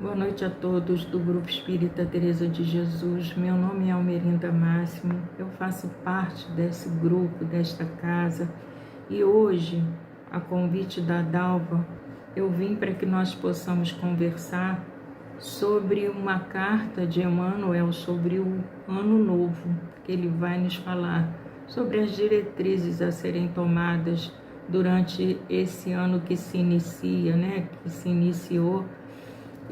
Boa noite a todos do Grupo Espírita Teresa de Jesus. Meu nome é Almerinda Máximo, eu faço parte desse grupo, desta casa, e hoje, a convite da Dalva, eu vim para que nós possamos conversar sobre uma carta de Emmanuel sobre o Ano Novo, que ele vai nos falar sobre as diretrizes a serem tomadas durante esse ano que se inicia, que se iniciou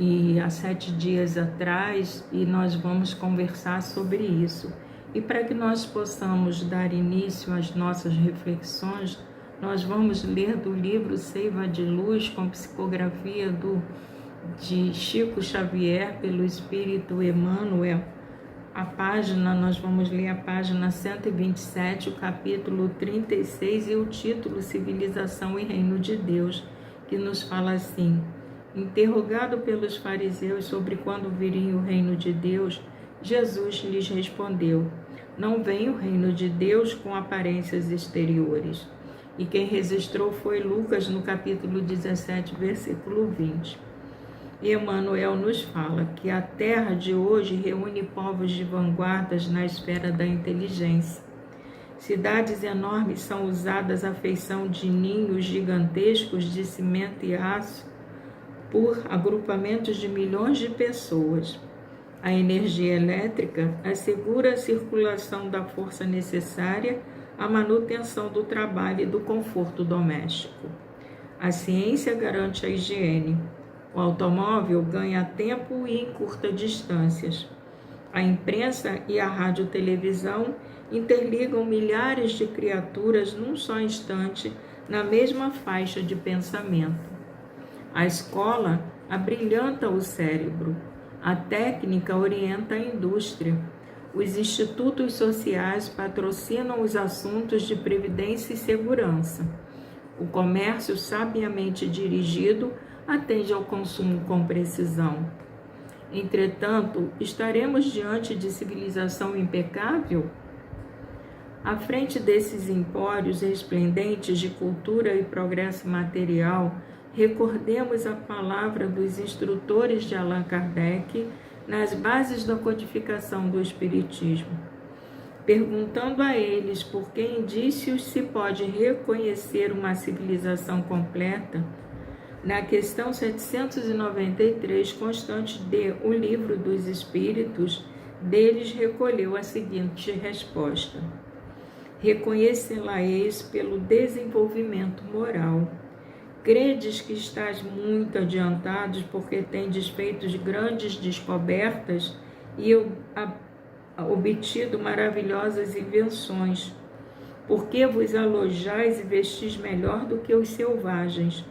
e há 7 dias atrás, e nós vamos conversar sobre isso. E para que nós possamos dar início às nossas reflexões, nós vamos ler do livro Seiva de Luz, com psicografia de Chico Xavier, pelo Espírito Emmanuel. Nós vamos ler a página 127, o capítulo 36 e o título Civilização e Reino de Deus, que nos fala assim: interrogado pelos fariseus sobre quando viria o reino de Deus, Jesus lhes respondeu: não vem o reino de Deus com aparências exteriores. E quem registrou foi Lucas, no capítulo 17, versículo 20. E Emmanuel nos fala que a terra de hoje reúne povos de vanguardas na esfera da inteligência. Cidades enormes são usadas à feição de ninhos gigantescos de cimento e aço por agrupamentos de milhões de pessoas. A energia elétrica assegura a circulação da força necessária à manutenção do trabalho e do conforto doméstico. A ciência garante a higiene. O automóvel ganha tempo e encurta distâncias. A imprensa e a rádio-televisão interligam milhares de criaturas num só instante na mesma faixa de pensamento. A escola abrilhanta o cérebro. A técnica orienta a indústria. Os institutos sociais patrocinam os assuntos de previdência e segurança. O comércio sabiamente dirigido atende ao consumo com precisão. Entretanto, estaremos diante de civilização impecável? À frente desses empórios resplendentes de cultura e progresso material, recordemos a palavra dos instrutores de Allan Kardec nas bases da codificação do Espiritismo. Perguntando a eles por que indícios se pode reconhecer uma civilização completa, na questão 793, constante de O Livro dos Espíritos, deles recolheu a seguinte resposta: reconhecê-la-eis pelo desenvolvimento moral. Credes que estás muito adiantados porque tendes feito grandes descobertas e obtido maravilhosas invenções. Porque vos alojais e vestis melhor do que os selvagens.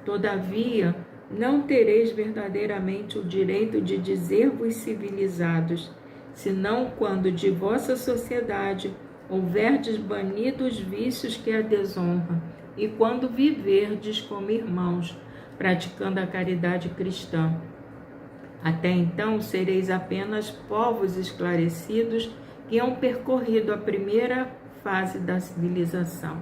Todavia, não tereis verdadeiramente o direito de dizer-vos civilizados, senão quando de vossa sociedade houverdes banido os vícios que a desonram, e quando viverdes como irmãos, praticando a caridade cristã. Até então sereis apenas povos esclarecidos que hão percorrido a primeira fase da civilização.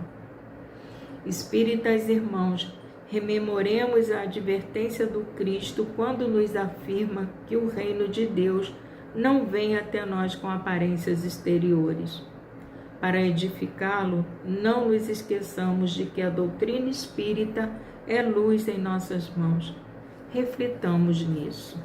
Espíritas irmãos, rememoremos a advertência do Cristo quando nos afirma que o reino de Deus não vem até nós com aparências exteriores. Para edificá-lo, não nos esqueçamos de que a doutrina espírita é luz em nossas mãos. Reflitamos nisso.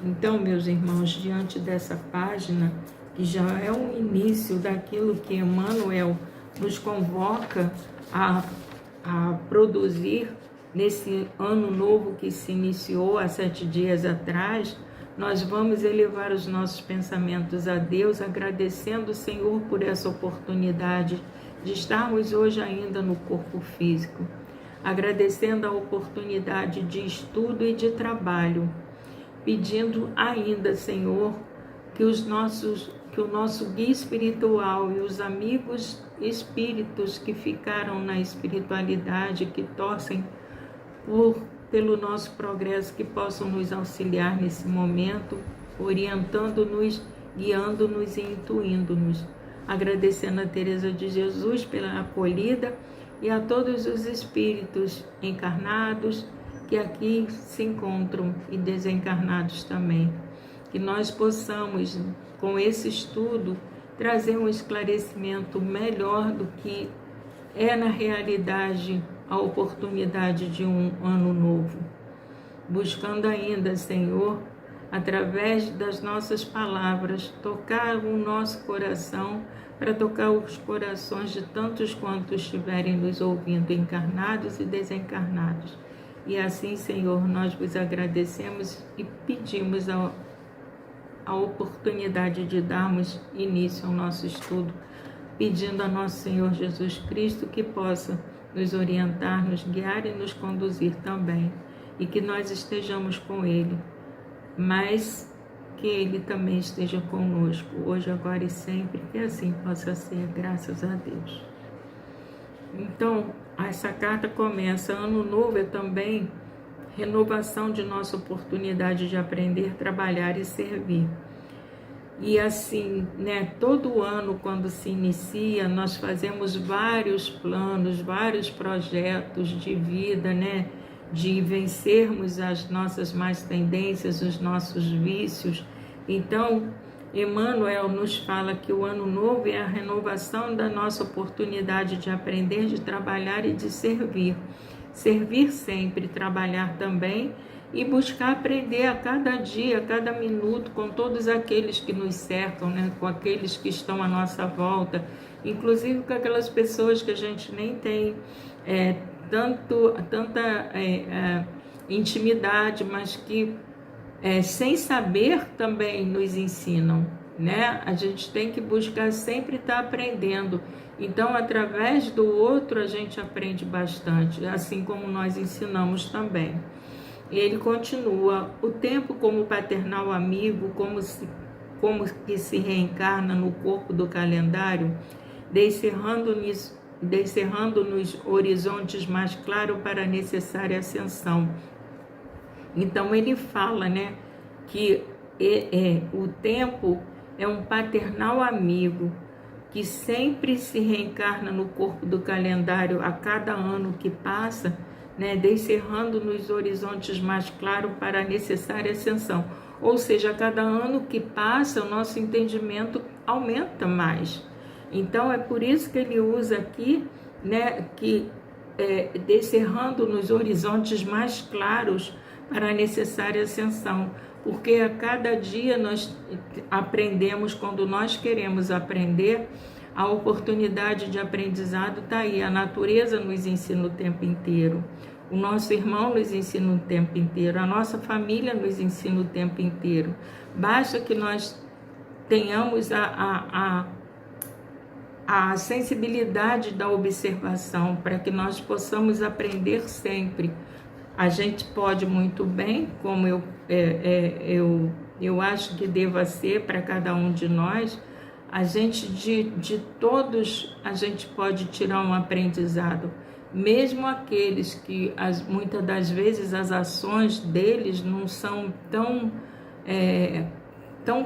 Então, meus irmãos, diante dessa página, que já é um início daquilo que Emmanuel nos convoca a produzir nesse ano novo que se iniciou há 7 dias atrás, nós vamos elevar os nossos pensamentos a Deus, agradecendo o Senhor por essa oportunidade de estarmos hoje ainda no corpo físico, agradecendo a oportunidade de estudo e de trabalho, pedindo ainda, Senhor, que o nosso guia espiritual e os amigos espíritos que ficaram na espiritualidade, que torcem pelo nosso progresso, que possam nos auxiliar nesse momento, orientando-nos, guiando-nos e intuindo-nos. Agradecendo a Teresa de Jesus pela acolhida e a todos os espíritos encarnados que aqui se encontram e desencarnados também. Que nós possamos, com esse estudo, trazer um esclarecimento melhor do que é na realidade a oportunidade de um ano novo. Buscando ainda, Senhor, através das nossas palavras, tocar o nosso coração, para tocar os corações de tantos quantos estiverem nos ouvindo, encarnados e desencarnados. E assim, Senhor, nós vos agradecemos e pedimos a oportunidade de darmos início ao nosso estudo, pedindo a nosso Senhor Jesus Cristo que possa nos orientar, nos guiar e nos conduzir também, e que nós estejamos com Ele, mas que Ele também esteja conosco, hoje, agora e sempre, que assim possa ser, graças a Deus. Então, essa carta começa, ano novo é também renovação de nossa oportunidade de aprender, trabalhar e servir. E assim, todo ano, quando se inicia, nós fazemos vários planos, vários projetos de vida, de vencermos as nossas más tendências, os nossos vícios. Então, Emmanuel nos fala que o ano novo é a renovação da nossa oportunidade de aprender, de trabalhar e de servir. Servir sempre, trabalhar também e buscar aprender a cada dia, a cada minuto, com todos aqueles que nos cercam, com aqueles que estão à nossa volta, inclusive com aquelas pessoas que a gente nem tem tanta intimidade, mas que sem saber também nos ensinam, A gente tem que buscar sempre estar aprendendo. Então, através do outro, a gente aprende bastante, assim como nós ensinamos também. Ele continua, o tempo como paternal amigo, como que se reencarna no corpo do calendário, descerrando-nos horizontes mais claros para a necessária ascensão. Então ele fala, que o tempo é um paternal amigo, que sempre se reencarna no corpo do calendário a cada ano que passa, descerrando nos horizontes mais claros para a necessária ascensão. Ou seja, a cada ano que passa, o nosso entendimento aumenta mais. Então, é por isso que ele usa aqui, que descerrando nos horizontes mais claros para a necessária ascensão. Porque a cada dia nós aprendemos, quando nós queremos aprender, a oportunidade de aprendizado está aí. A natureza nos ensina o tempo inteiro. O nosso irmão nos ensina o tempo inteiro. A nossa família nos ensina o tempo inteiro. Basta que nós tenhamos a sensibilidade da observação para que nós possamos aprender sempre. A gente pode muito bem, como eu acho que deva ser para cada um de nós, a gente de todos a gente pode tirar um aprendizado, mesmo aqueles que muitas das vezes as ações deles não são tão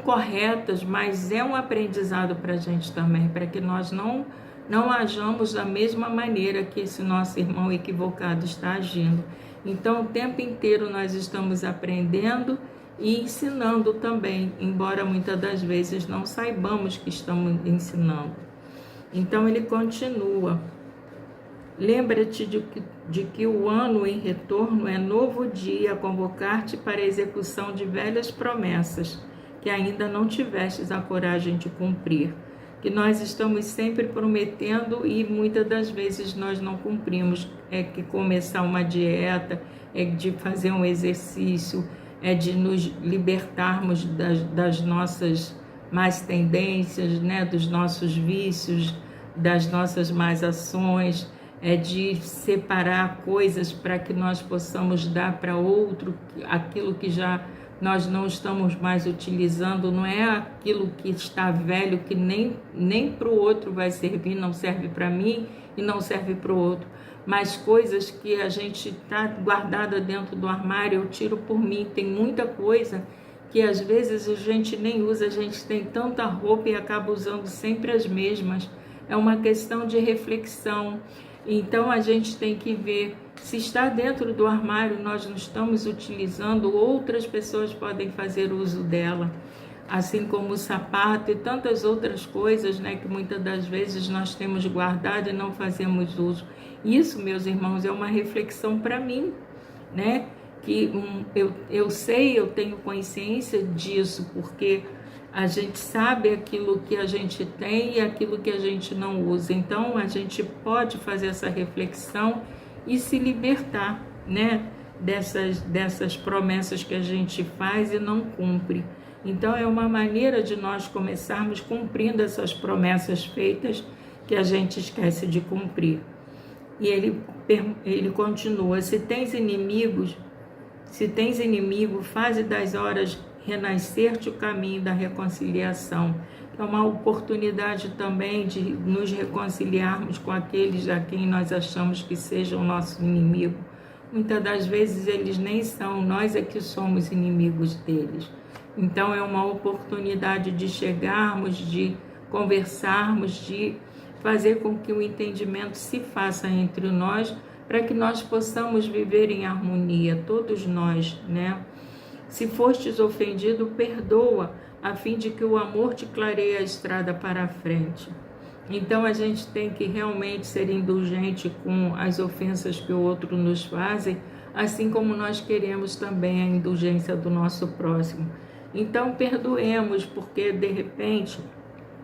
corretas, mas é um aprendizado para a gente também, para que nós não ajamos da mesma maneira que esse nosso irmão equivocado está agindo. Então, o tempo inteiro nós estamos aprendendo e ensinando também, embora muitas das vezes não saibamos que estamos ensinando. Então, ele continua. Lembra-te de que o ano em retorno é novo dia a convocar-te para a execução de velhas promessas que ainda não tivestes a coragem de cumprir. Que nós estamos sempre prometendo e muitas das vezes nós não cumprimos. É que começar uma dieta, é de fazer um exercício, é de nos libertarmos das nossas más tendências, dos nossos vícios, das nossas más ações, é de separar coisas para que nós possamos dar para outro aquilo que já nós não estamos mais utilizando. Não é aquilo que está velho, que nem para o outro vai servir, não serve para mim e não serve para o outro, mas coisas que a gente está guardada dentro do armário, eu tiro por mim. Tem muita coisa que às vezes a gente nem usa, a gente tem tanta roupa e acaba usando sempre as mesmas. É uma questão de reflexão, Então a gente tem que ver se está dentro do armário, nós não estamos utilizando, outras pessoas podem fazer uso dela, assim como o sapato e tantas outras coisas, né, que muitas das vezes nós temos guardado e não fazemos uso. Isso, meus irmãos, é uma reflexão para mim, né? Que eu sei, eu tenho consciência disso, porque a gente sabe aquilo que a gente tem e aquilo que a gente não usa. Então, a gente pode fazer essa reflexão e se libertar, né, dessas promessas que a gente faz e não cumpre. Então, é uma maneira de nós começarmos cumprindo essas promessas feitas que a gente esquece de cumprir. E ele continua: se tens inimigo, faze das horas renascer-te o caminho da reconciliação. É uma oportunidade também de nos reconciliarmos com aqueles a quem nós achamos que sejam nosso inimigo. Muitas das vezes eles nem são, nós é que somos inimigos deles. Então é uma oportunidade de chegarmos, de conversarmos, de fazer com que o entendimento se faça entre nós, para que nós possamos viver em harmonia, todos nós, né? Se fostes ofendido, perdoa, a fim de que o amor te clareie a estrada para a frente. Então a gente tem que realmente ser indulgente com as ofensas que o outro nos faz, assim como nós queremos também a indulgência do nosso próximo. Então perdoemos, porque de repente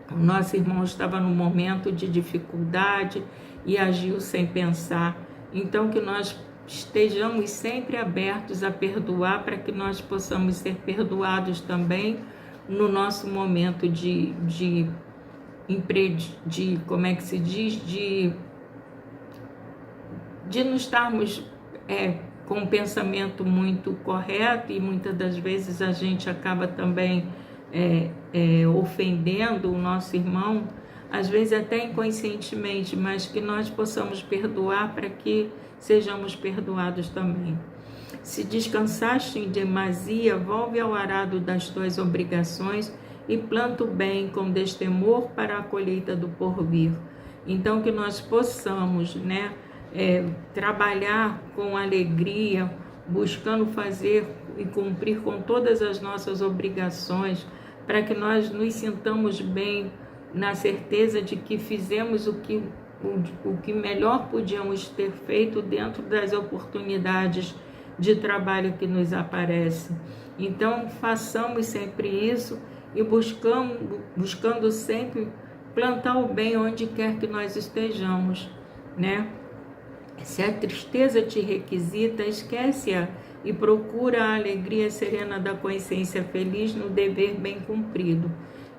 o nosso irmão estava num momento de dificuldade e agiu sem pensar. Então que nós estejamos sempre abertos a perdoar, para que nós possamos ser perdoados também no nosso momento de como é que se diz, de não estarmos com um pensamento muito correto, e muitas das vezes a gente acaba também ofendendo o nosso irmão, às vezes até inconscientemente, mas que nós possamos perdoar para que sejamos perdoados também. Se descansaste em demasia, volve ao arado das tuas obrigações e planta o bem com destemor para a colheita do porvir. Então que nós possamos, né, trabalhar com alegria, buscando fazer e cumprir com todas as nossas obrigações, para que nós nos sintamos bem, na certeza de que fizemos o que melhor podíamos ter feito dentro das oportunidades de trabalho que nos aparecem. Então façamos sempre isso e buscando sempre plantar o bem onde quer que nós estejamos, né? Se a tristeza te requisita, esquece-a e procura a alegria serena da consciência feliz no dever bem cumprido.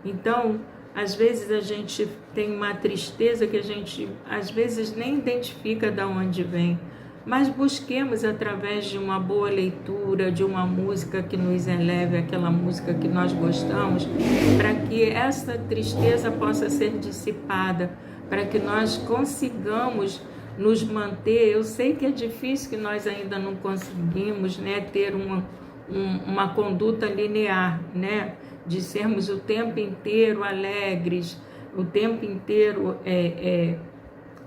Então, às vezes a gente tem uma tristeza que a gente às vezes nem identifica de onde vem, mas busquemos através de uma boa leitura, de uma música que nos eleve, aquela música que nós gostamos, para que essa tristeza possa ser dissipada, para que nós consigamos nos manter. Eu sei que é difícil, que nós ainda não conseguimos, né, ter uma conduta linear, né, de sermos o tempo inteiro alegres, o tempo inteiro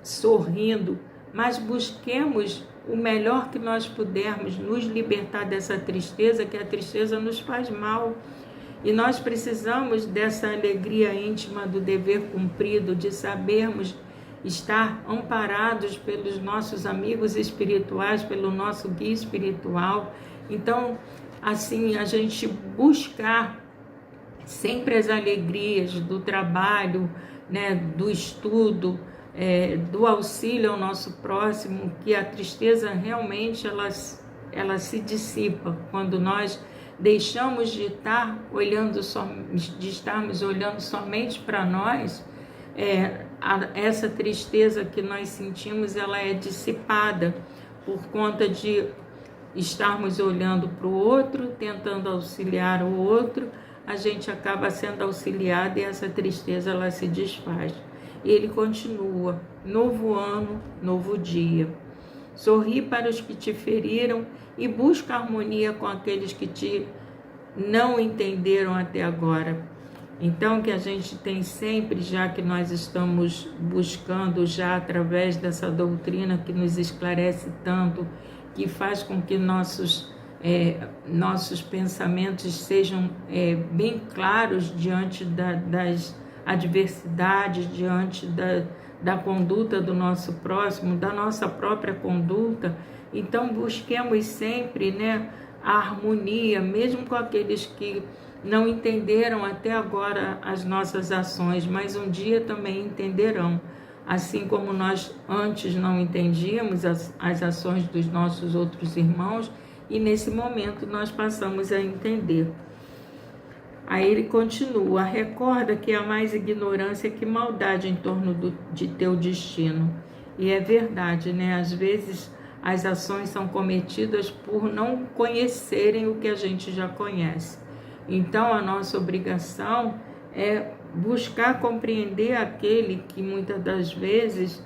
sorrindo, mas busquemos o melhor que nós pudermos, nos libertar dessa tristeza, que a tristeza nos faz mal. E nós precisamos dessa alegria íntima do dever cumprido, de sabermos estar amparados pelos nossos amigos espirituais, pelo nosso guia espiritual. Então, assim, a gente buscar sempre as alegrias do trabalho, né, do estudo, do auxílio ao nosso próximo, que a tristeza realmente ela se dissipa quando nós deixamos de estarmos olhando somente para nós. Essa tristeza que nós sentimos, ela é dissipada por conta de estarmos olhando para o outro, tentando auxiliar o outro. A gente acaba sendo auxiliado e essa tristeza ela se desfaz. E ele continua: novo ano, novo dia. Sorri para os que te feriram e busca harmonia com aqueles que te não entenderam até agora. Então, que a gente tem sempre, já que nós estamos buscando já através dessa doutrina que nos esclarece tanto, que faz com que nossos pensamentos sejam bem claros diante das adversidades, diante da conduta do nosso próximo, da nossa própria conduta. Então, busquemos sempre, né, a harmonia, mesmo com aqueles que não entenderam até agora as nossas ações, mas um dia também entenderão. Assim como nós antes não entendíamos as ações dos nossos outros irmãos, e nesse momento nós passamos a entender. Aí ele continua: recorda que há mais ignorância que maldade em torno de teu destino. E é verdade, né? Às vezes as ações são cometidas por não conhecerem o que a gente já conhece. Então, a nossa obrigação é buscar compreender aquele que muitas das vezes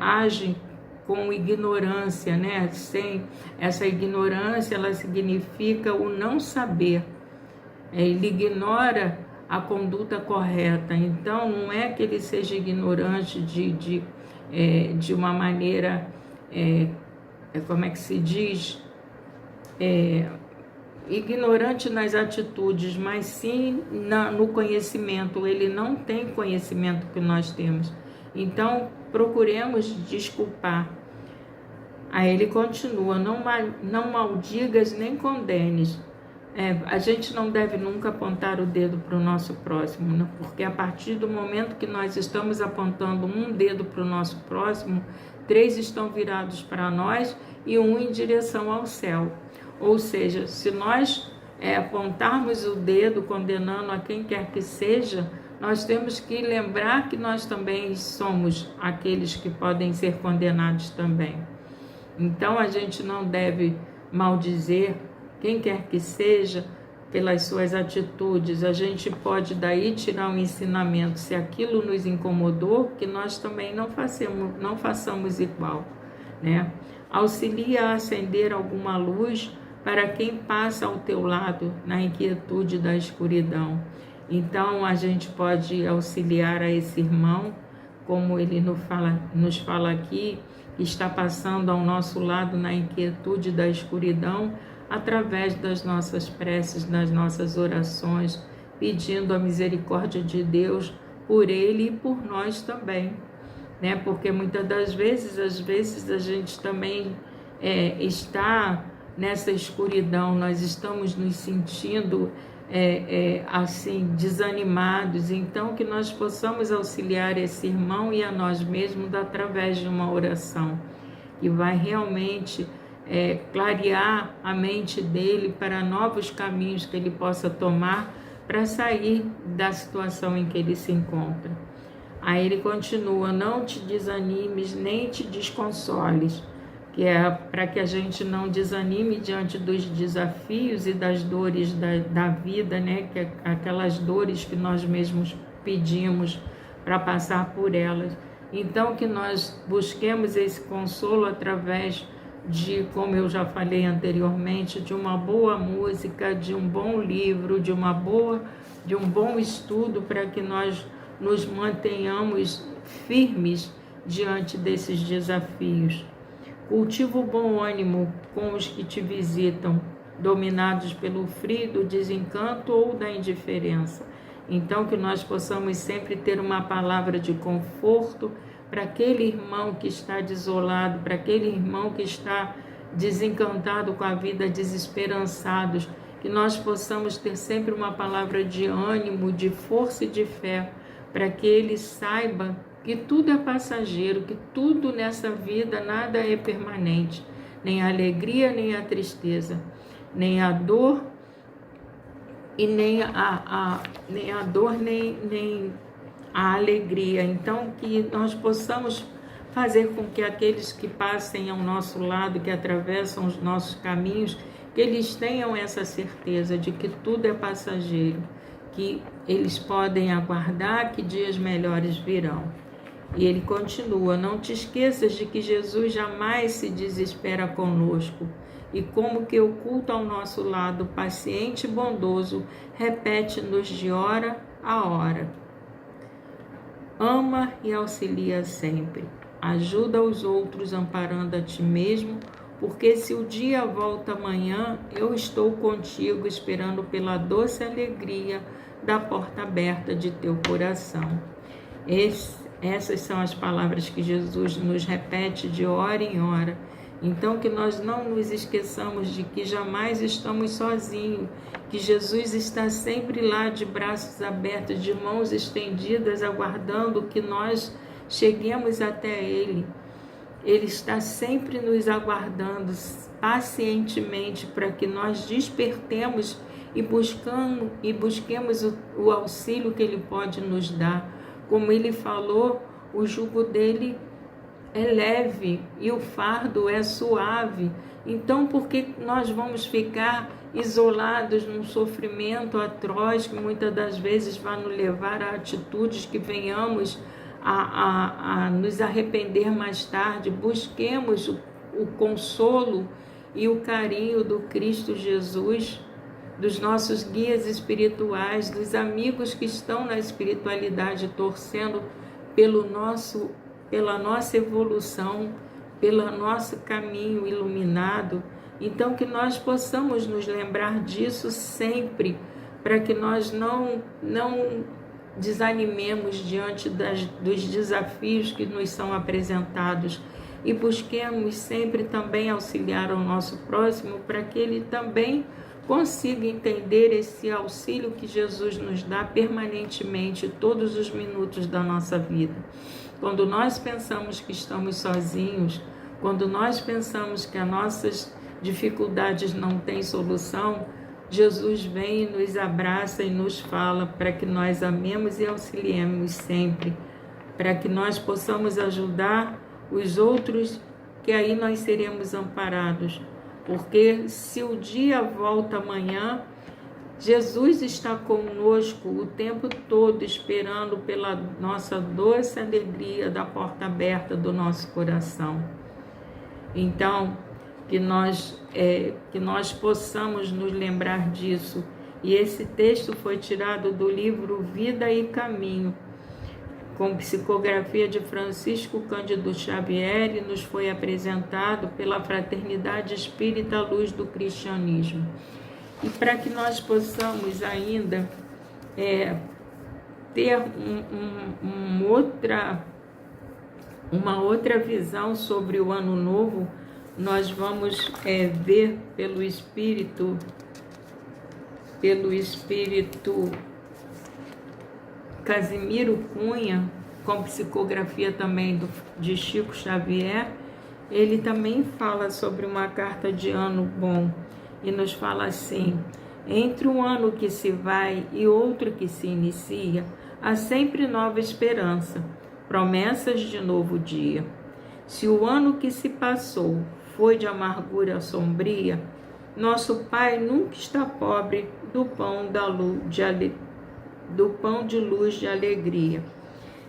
age com ignorância, né? Sem essa ignorância, ela significa o não saber. Ele ignora a conduta correta. Então, não é que ele seja ignorante de uma maneira, como é que se diz? Ignorante nas atitudes, mas sim no conhecimento. Ele não tem conhecimento que nós temos. Então, procuremos desculpar. Aí ele continua: não maldigas nem condenes. A gente não deve nunca apontar o dedo para o nosso próximo, né? Porque a partir do momento que nós estamos apontando um dedo para o nosso próximo, 3 estão virados para nós e um em direção ao céu. Ou seja, se nós apontarmos o dedo condenando a quem quer que seja, nós temos que lembrar que nós também somos aqueles que podem ser condenados também. Então, a gente não deve maldizer quem quer que seja pelas suas atitudes. A gente pode daí tirar um ensinamento: se aquilo nos incomodou, que nós também não façamos igual, né? Auxilia a acender alguma luz para quem passa ao teu lado na inquietude da escuridão. Então, a gente pode auxiliar a esse irmão, como ele nos fala aqui, que está passando ao nosso lado na inquietude da escuridão, através das nossas preces, das nossas orações, pedindo a misericórdia de Deus por ele e por nós também, né? Porque muitas das vezes, a gente também está nessa escuridão, nós estamos nos sentindo assim, desanimados. Então, que nós possamos auxiliar esse irmão e a nós mesmos através de uma oração que vai realmente clarear a mente dele para novos caminhos que ele possa tomar para sair da situação em que ele se encontra. Aí ele continua: não te desanimes nem te desconsoles, que é para que a gente não desanime diante dos desafios e das dores da vida, né? Que é aquelas dores que nós mesmos pedimos para passar por elas. Então, que nós busquemos esse consolo através de, como eu já falei anteriormente, de uma boa música, de um bom livro, de um bom estudo, para que nós nos mantenhamos firmes diante desses desafios. Cultiva o bom ânimo com os que te visitam, dominados pelo frio do desencanto ou da indiferença. Então, que nós possamos sempre ter uma palavra de conforto para aquele irmão que está desolado, para aquele irmão que está desencantado com a vida, desesperançados, que nós possamos ter sempre uma palavra de ânimo, de força e de fé, para que ele saiba que tudo é passageiro, que tudo nessa vida, nada é permanente, nem a alegria, nem a tristeza, nem a dor e nem a dor, nem a alegria. Então, que nós possamos fazer com que aqueles que passem ao nosso lado, que atravessam os nossos caminhos, que eles tenham essa certeza de que tudo é passageiro, que eles podem aguardar que dias melhores virão. E ele continua: não te esqueças de que Jesus jamais se desespera conosco, e como que oculto ao nosso lado, paciente e bondoso, repete-nos de hora a hora. Ama e auxilia sempre. Ajuda os outros amparando a ti mesmo, porque se o dia volta amanhã, eu estou contigo esperando pela doce alegria da porta aberta de teu coração. Essas são as palavras que Jesus nos repete de hora em hora. Então, que nós não nos esqueçamos de que jamais estamos sozinhos, que Jesus está sempre lá de braços abertos, de mãos estendidas, aguardando que nós cheguemos até Ele. Ele está sempre nos aguardando pacientemente para que nós despertemos e busquemos o auxílio que Ele pode nos dar. Como Ele falou, o jugo dele é leve e o fardo é suave. Então, por que nós vamos ficar isolados num sofrimento atroz que muitas das vezes vai nos levar a atitudes que venhamos a nos arrepender mais tarde? Busquemos o consolo e o carinho do Cristo Jesus, dos nossos guias espirituais, dos amigos que estão na espiritualidade torcendo pela nossa evolução, pelo nosso caminho iluminado. Então, que nós possamos nos lembrar disso sempre, para que nós não desanimemos diante dos desafios que nos são apresentados, e busquemos sempre também auxiliar ao nosso próximo, para que ele também consiga entender esse auxílio que Jesus nos dá permanentemente, todos os minutos da nossa vida. Quando nós pensamos que estamos sozinhos, quando nós pensamos que as nossas dificuldades não têm solução, Jesus vem e nos abraça e nos fala para que nós amemos e auxiliemos sempre, para que nós possamos ajudar os outros, que aí nós seremos amparados. Porque se o dia volta amanhã, Jesus está conosco o tempo todo, esperando pela nossa doce alegria da porta aberta do nosso coração. Então, que nós possamos nos lembrar disso. E esse texto foi tirado do livro Vida e Caminho, com psicografia de Francisco Cândido Xavier, e nos foi apresentado pela Fraternidade Espírita Luz do Cristianismo. E para que nós possamos ainda ter uma outra visão sobre o Ano Novo, nós vamos ver pelo Espírito Casimiro Cunha, com psicografia também de Chico Xavier. Ele também fala sobre uma carta de ano bom e nos fala assim: entre um ano que se vai e outro que se inicia, há sempre nova esperança, promessas de novo dia. Se o ano que se passou foi de amargura sombria, nosso Pai nunca está pobre do pão de luz de alegria.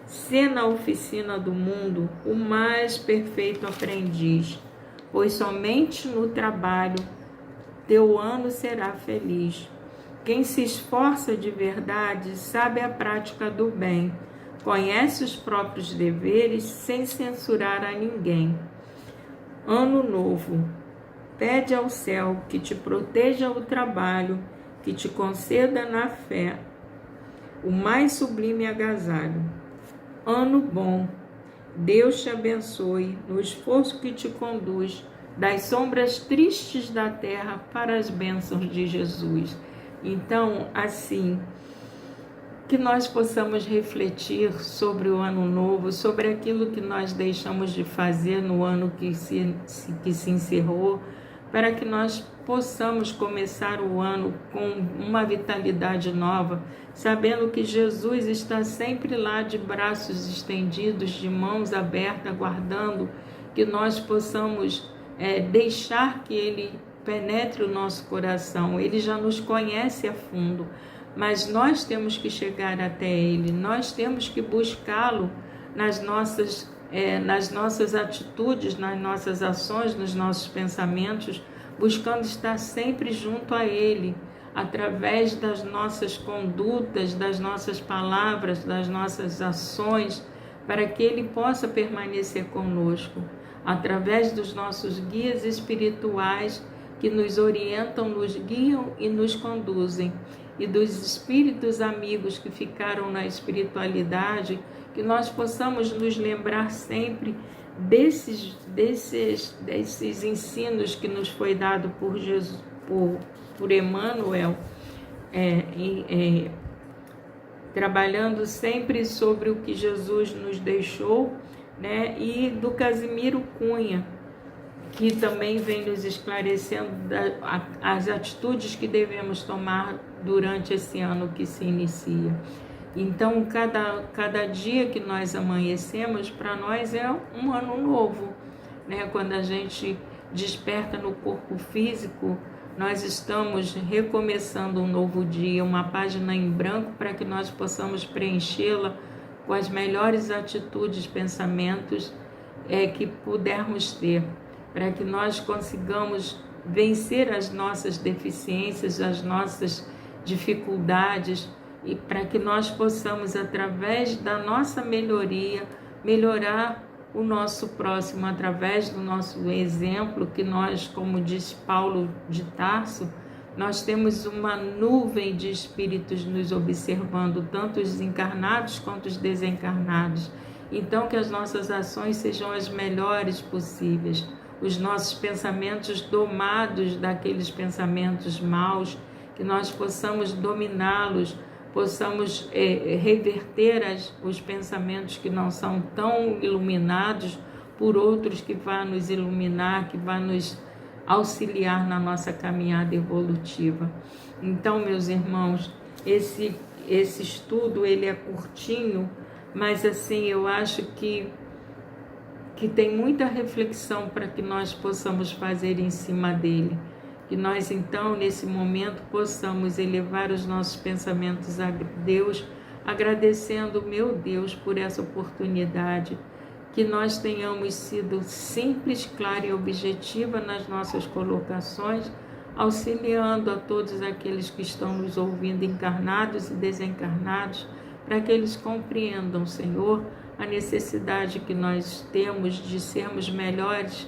Sê na oficina do mundo o mais perfeito aprendiz, pois somente no trabalho teu ano será feliz. Quem se esforça de verdade sabe a prática do bem, conhece os próprios deveres sem censurar a ninguém. Ano novo, pede ao céu que te proteja o trabalho, que te conceda na fé o mais sublime agasalho. Ano bom, Deus te abençoe no esforço que te conduz das sombras tristes da terra para as bênçãos de Jesus. Então, assim, que nós possamos refletir sobre o ano novo, sobre aquilo que nós deixamos de fazer no ano que se encerrou, para que nós possamos começar o ano com uma vitalidade nova, sabendo que Jesus está sempre lá de braços estendidos, de mãos abertas, aguardando que nós possamos deixar que Ele penetre o nosso coração. Ele já nos conhece a fundo, mas nós temos que chegar até Ele, nós temos que buscá-lo nas nossas atitudes, nas nossas ações, nos nossos pensamentos, buscando estar sempre junto a Ele, através das nossas condutas, das nossas palavras, das nossas ações, para que Ele possa permanecer conosco, através dos nossos guias espirituais que nos orientam, nos guiam e nos conduzem, e dos espíritos amigos que ficaram na espiritualidade, que nós possamos nos lembrar sempre desses ensinos que nos foi dado por Jesus, por Emmanuel, trabalhando sempre sobre o que Jesus nos deixou, né? E do Casimiro Cunha, que também vem nos esclarecendo as atitudes que devemos tomar durante esse ano que se inicia. Então, cada dia que nós amanhecemos, para nós é um ano novo, né? Quando a gente desperta no corpo físico, nós estamos recomeçando um novo dia, uma página em branco para que nós possamos preenchê-la com as melhores atitudes, pensamentos que pudermos ter, para que nós consigamos vencer as nossas deficiências, as nossas dificuldades, e para que nós possamos, através da nossa melhoria, melhorar o nosso próximo, através do nosso exemplo, que nós, como diz Paulo de Tarso, nós temos uma nuvem de espíritos nos observando, tanto os encarnados quanto os desencarnados. Então, que as nossas ações sejam as melhores possíveis, os nossos pensamentos domados daqueles pensamentos maus, que nós possamos dominá-los, possamos reverter os pensamentos que não são tão iluminados por outros que vão nos iluminar, que vão nos auxiliar na nossa caminhada evolutiva. Então, meus irmãos, esse estudo ele é curtinho, mas assim eu acho que tem muita reflexão para que nós possamos fazer em cima dele. Que nós, então, nesse momento, possamos elevar os nossos pensamentos a Deus, agradecendo, meu Deus, por essa oportunidade, que nós tenhamos sido simples, clara e objetiva nas nossas colocações, auxiliando a todos aqueles que estão nos ouvindo, encarnados e desencarnados, para que eles compreendam, Senhor, a necessidade que nós temos de sermos melhores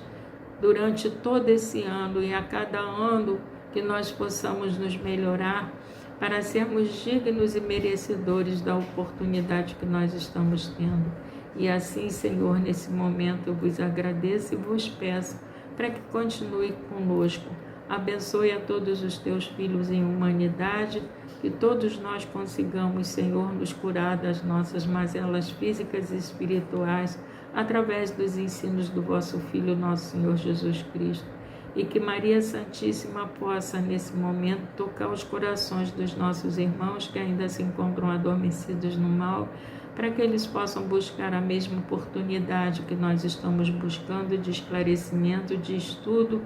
durante todo esse ano, e a cada ano que nós possamos nos melhorar para sermos dignos e merecedores da oportunidade que nós estamos tendo. E assim, Senhor, nesse momento eu vos agradeço e vos peço para que continue conosco. Abençoe a todos os teus filhos em humanidade, que todos nós consigamos, Senhor, nos curar das nossas mazelas físicas e espirituais, através dos ensinos do vosso Filho, nosso Senhor Jesus Cristo. E que Maria Santíssima possa, nesse momento, tocar os corações dos nossos irmãos que ainda se encontram adormecidos no mal, para que eles possam buscar a mesma oportunidade que nós estamos buscando de esclarecimento, de estudo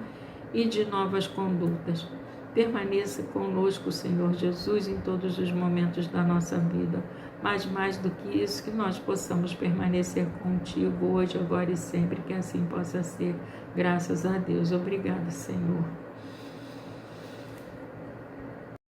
e de novas condutas. Permaneça conosco, Senhor Jesus, em todos os momentos da nossa vida. Mas mais do que isso, que nós possamos permanecer contigo hoje, agora e sempre, que assim possa ser. Graças a Deus. Obrigado, Senhor.